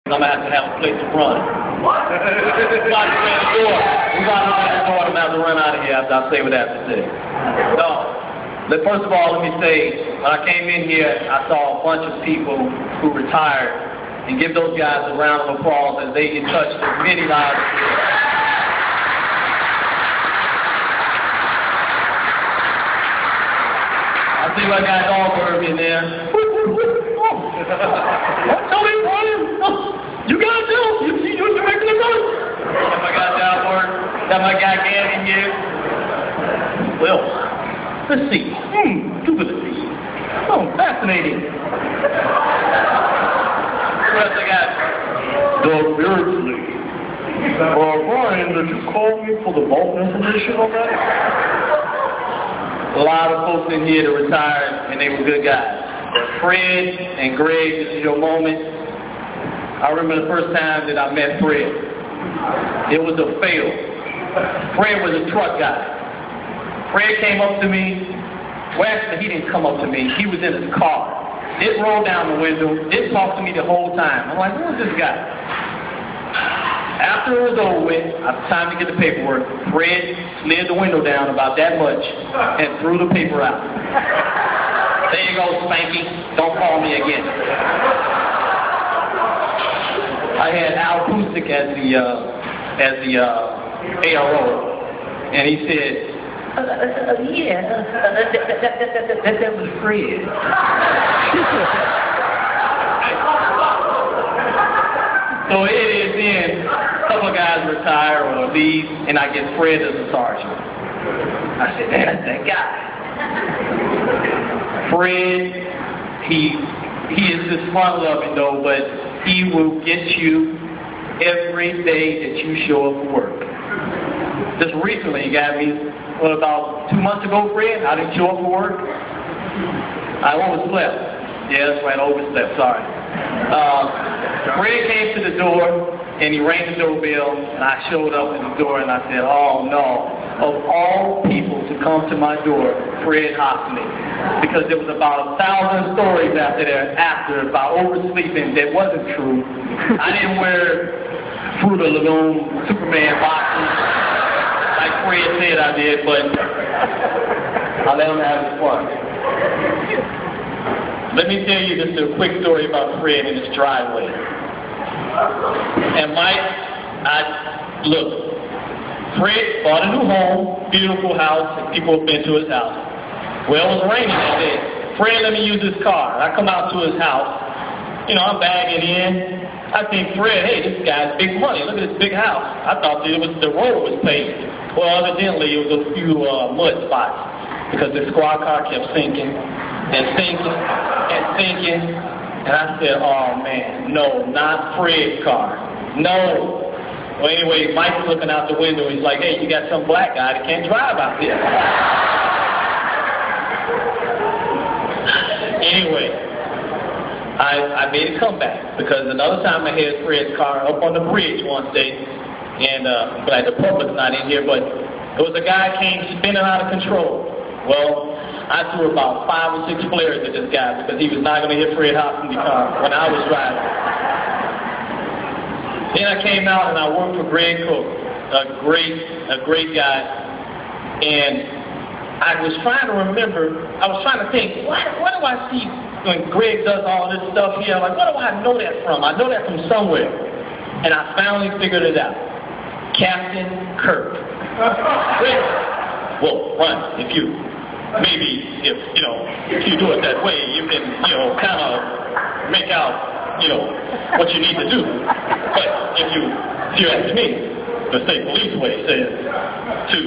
I'm going to have a place to run. What? We're about to open the door. We're about to open the door. I'm going to have to run out of here after I say what I have to say. No. But first of all, let me say, when I came in here, I saw a bunch of people who retired, and give those guys a round of applause as they get touched with many lives. I see my guy Dogberg in there. Tony, you got it, Joe. You're making it good. Got my guy Dogberg. Got my guy Gavin here. Well, let's see. Stupidity. Oh, fascinating. What else I got? Doug Beardsley. Brian, did you call me for the vault information on that? A lot of folks in here that retired, and they were good guys. Fred and Greg, this is your moment. I remember the first time that I met Fred. It was a fail. Fred was a truck guy. Fred came up to me. Well, actually, he didn't come up to me. He was in his car. Didn't roll down the window. Didn't talk to me the whole time. I'm like, who is this guy? After it was over with, time to get the paperwork, Fred slid the window down about that much and threw the paper out. There you go, Spanky. Don't call me again. I had Al Pusik as the ARO, and he said, that was Fred. So it is then, a couple of guys retire or leave, and I get Fred as a sergeant. I said, man, that's that guy. Fred, he is just fun-loving though, but he will get you every day that you show up for work. Just recently, he got me, about 2 months ago, Fred, I didn't show up for work. I overslept. Yeah, that's right, overslept, sorry. Fred came to the door, and he rang the doorbell, and I showed up at the door, and I said, oh no, of all people to come to my door, Fred Hosteny. Because there was about 1,000 stories after about oversleeping that wasn't true. I didn't wear Fruit of the Loom, Superman boxes, like Fred said I did, but I let him have his fun. Let me tell you just a quick story about Fred in his driveway. And Mike, look, Fred bought a new home, beautiful house, and people have been to his house. Well, it was raining that day. Fred, let me use his car. I come out to his house. You know, I'm bagging in. I think, Fred, hey, this guy's big money. Look at this big house. I thought the road was paved. Well, evidently, it was a few mud spots because the squad car kept sinking and sinking and sinking. And I said, oh, man, no, not Fred's car. No. Well, anyway, Mike's looking out the window. He's like, hey, you got some black guy that can't drive out there. Anyway, I made a comeback because another time I had Fred's car up on the bridge one day, and but the public's not in here, but there was a guy came spinning out of control. Well, I threw about 5 or 6 flares at this guy because he was not going to hit Fred Hosteny car when I was driving. Then I came out and I worked for Greg Coate, a great guy, and I was trying to remember, I was trying to think, what do I see when Greg does all this stuff here? Like, what do I know that from? I know that from somewhere. And I finally figured it out. Captain Kirk. Well, run, if you do it that way, you can, kind of make out, what you need to do. But if you ask me, the state police way says to,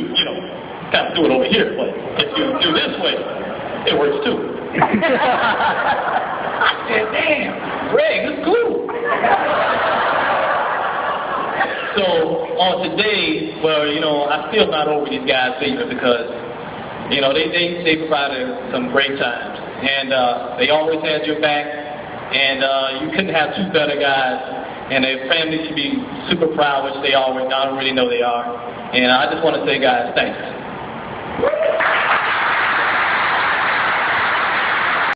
kind of do it over here, but if you do this way, it works too. I said, damn, Greg, it's cool. So on today, well, I'm still not over these guys either because, they provided some great times. And they always had your back. And you couldn't have 2 better guys. And their families should be super proud, which they already know they are. And I just want to say, guys, thanks.